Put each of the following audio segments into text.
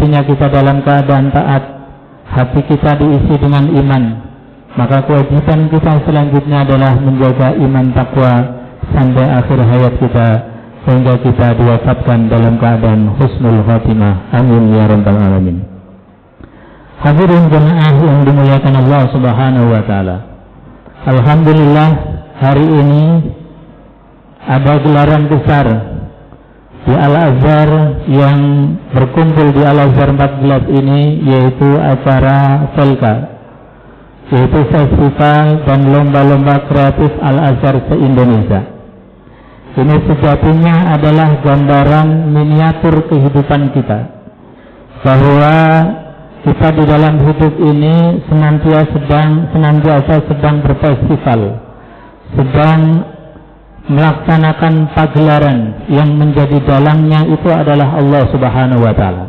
sejatinya kita dalam keadaan taat, hati kita diisi dengan iman, maka kewajiban kita selanjutnya adalah menjaga iman takwa sampai akhir hayat kita, sehingga kita diwafatkan dalam keadaan husnul khatimah. Amin ya rabbal alamin. Hadirin jemaah yang dimuliakan Allah Subhanahu wa taala. Alhamdulillah, hari ini ada gelaran besar di Al-Azhar yang berkumpul di Al-Azhar 14 ini, yaitu acara FELKA, yaitu festival dan lomba-lomba kreatif Al-Azhar se-Indonesia. Ini sejatinya adalah gambaran miniatur kehidupan kita, bahwa kita di dalam hidup ini senantiasa sedang berfestival, sedang melaksanakan pagelaran yang menjadi dalangnya itu adalah Allah Subhanahu wa taala.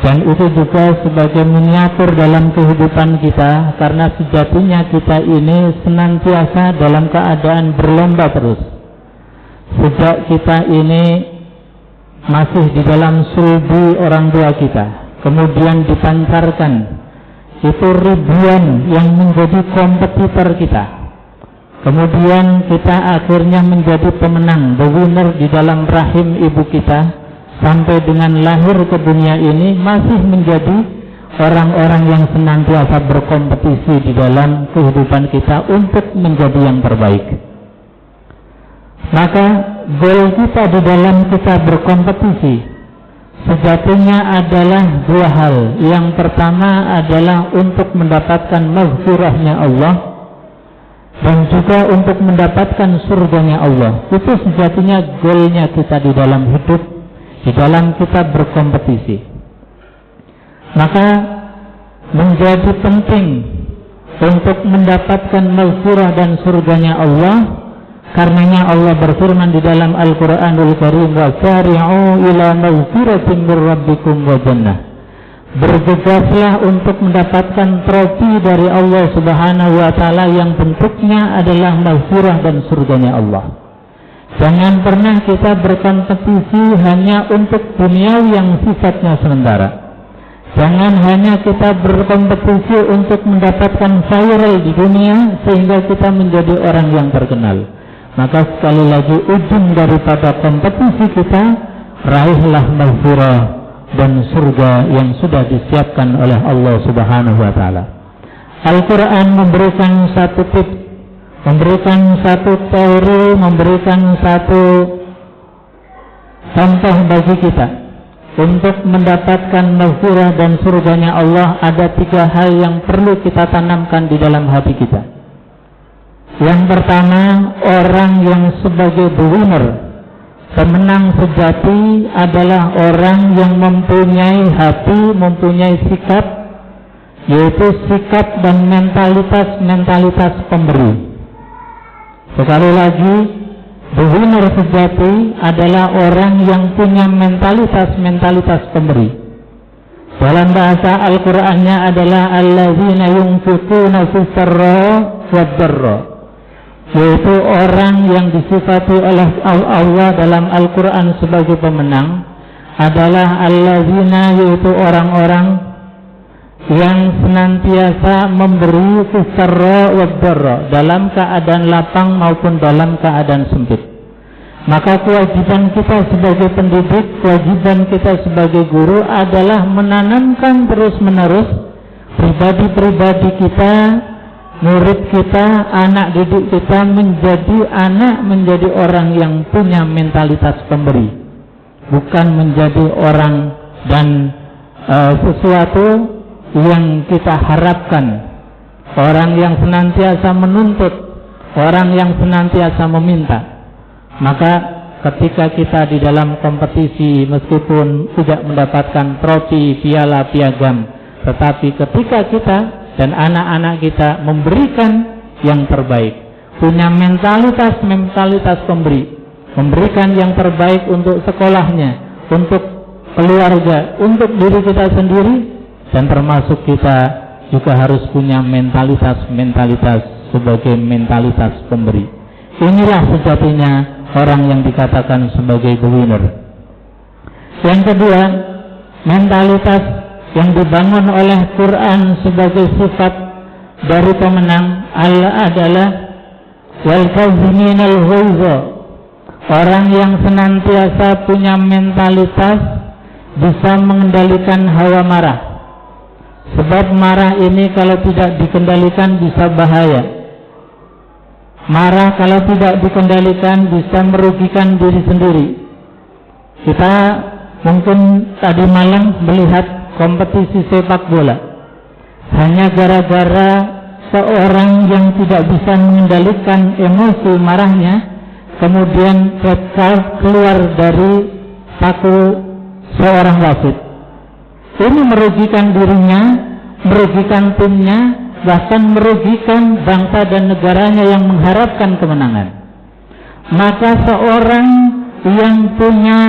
Dan itu juga sebagai miniatur dalam kehidupan kita, karena sejatinya kita ini senantiasa dalam keadaan berlomba terus. Sejak kita ini masih di dalam sulbi orang tua kita, kemudian dipancarkan itu ribuan yang menjadi kompetitor kita, kemudian kita akhirnya menjadi pemenang, the winner di dalam rahim ibu kita, sampai dengan lahir ke dunia ini masih menjadi orang-orang yang senantiasa berkompetisi di dalam kehidupan kita untuk menjadi yang terbaik. Maka goal kita di dalam kita berkompetisi sejatinya adalah dua hal. Yang pertama adalah untuk mendapatkan maghfirahnya Allah, dan juga untuk mendapatkan surganya Allah. Itu sejatinya goalnya kita di dalam hidup, di dalam kita berkompetisi. Maka menjadi penting untuk mendapatkan maghfirah dan surganya Allah. Karenanya Allah berfirman di dalam Al-Quranul Karim, "Wasari'u ila maghfiratin mir rabbikum wa jannah." Bergegaslah untuk mendapatkan trofi dari Allah Subhanahu wa taala yang bentuknya adalah maghfirah dan surganya Allah. Jangan pernah kita berkompetisi hanya untuk dunia yang sifatnya sementara. Jangan hanya kita berkompetisi untuk mendapatkan viral di dunia sehingga kita menjadi orang yang terkenal. Maka sekali lagi ujung daripada kompetisi kita, raihlah maghfirah dan surga yang sudah disiapkan oleh Allah Subhanahu wa taala. Al-Quran memberikan satu tips, memberikan satu teori, memberikan satu contoh bagi kita untuk mendapatkan maghfirah dan surganya Allah. Ada 3 hal yang perlu kita tanamkan di dalam hati kita. Yang pertama, orang yang sebagai the winner, pemenang sejati adalah orang yang mempunyai hati, mempunyai sikap, yaitu sikap dan mentalitas pemberi. Sekali lagi, the winner sejati adalah orang yang punya mentalitas pemberi. Dalam bahasa Al-Qur'annya adalah allazina yunfiquna fis-sarra wad-dharra, yaitu orang yang disifati oleh Allah dalam Al-Quran sebagai pemenang adalah allazina, yaitu orang-orang yang senantiasa memberi fis-sarra wad-dharra, dalam keadaan lapang maupun dalam keadaan sempit. Maka kewajiban kita sebagai pendidik, kewajiban kita sebagai guru adalah menanamkan terus-menerus pribadi-pribadi kita, murid kita, anak didik kita menjadi orang yang punya mentalitas pemberi, bukan menjadi orang dan sesuatu yang kita harapkan, orang yang senantiasa menuntut, orang yang senantiasa meminta. Maka ketika kita di dalam kompetisi, meskipun tidak mendapatkan trofi, piala, piagam, tetapi ketika kita dan anak-anak kita memberikan yang terbaik, punya mentalitas pemberi, memberikan yang terbaik untuk sekolahnya, untuk keluarga, untuk diri kita sendiri, dan termasuk kita juga harus punya mentalitas sebagai mentalitas pemberi. Inilah sejatinya orang yang dikatakan sebagai the winner. Yang kedua, mentalitas yang dibangun oleh Quran sebagai sifat dari pemenang adalah wal kaziminal ghaiza, orang yang senantiasa punya mentalitas bisa mengendalikan hawa marah. Sebab marah ini kalau tidak dikendalikan bisa bahaya. Marah kalau tidak dikendalikan bisa merugikan diri sendiri. Kita mungkin tadi malam melihat kompetisi sepak bola. Hanya gara-gara seorang yang tidak bisa mengendalikan emosi marahnya, kemudian red card keluar dari saku seorang wasit. Ini merugikan dirinya, merugikan timnya, bahkan merugikan bangsa dan negaranya yang mengharapkan kemenangan. Maka seorang yang punya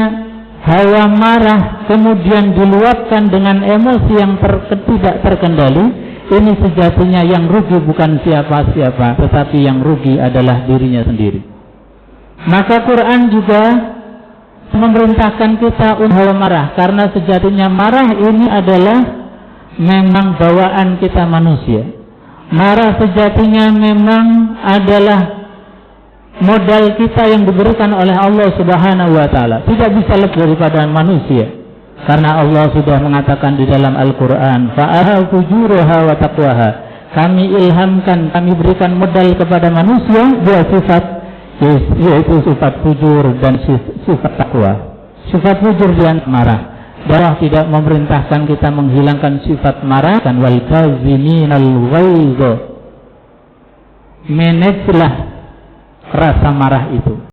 hawa marah kemudian diluapkan dengan emosi yang tidak terkendali, ini sejatinya yang rugi bukan siapa-siapa, tetapi yang rugi adalah dirinya sendiri. Maka Quran juga memerintahkan kita untuk hawa marah, karena sejatinya marah ini adalah memang bawaan kita manusia. Marah sejatinya memang adalah modal kita yang diberikan oleh Allah Subhanahu wa taala. Tidak bisa lebih daripada manusia. Karena Allah sudah mengatakan di dalam Al-Qur'an, fa'aha fujuruha wa taqwaha. Kami ilhamkan, kami berikan modal kepada manusia dua sifat, yaitu sifat fujur dan sifat takwa. Sifat fujur dan marah. Allah tidak memerintahkan kita menghilangkan sifat marah, dan wal kaziminal ghaiz. Manajelah rasa marah itu.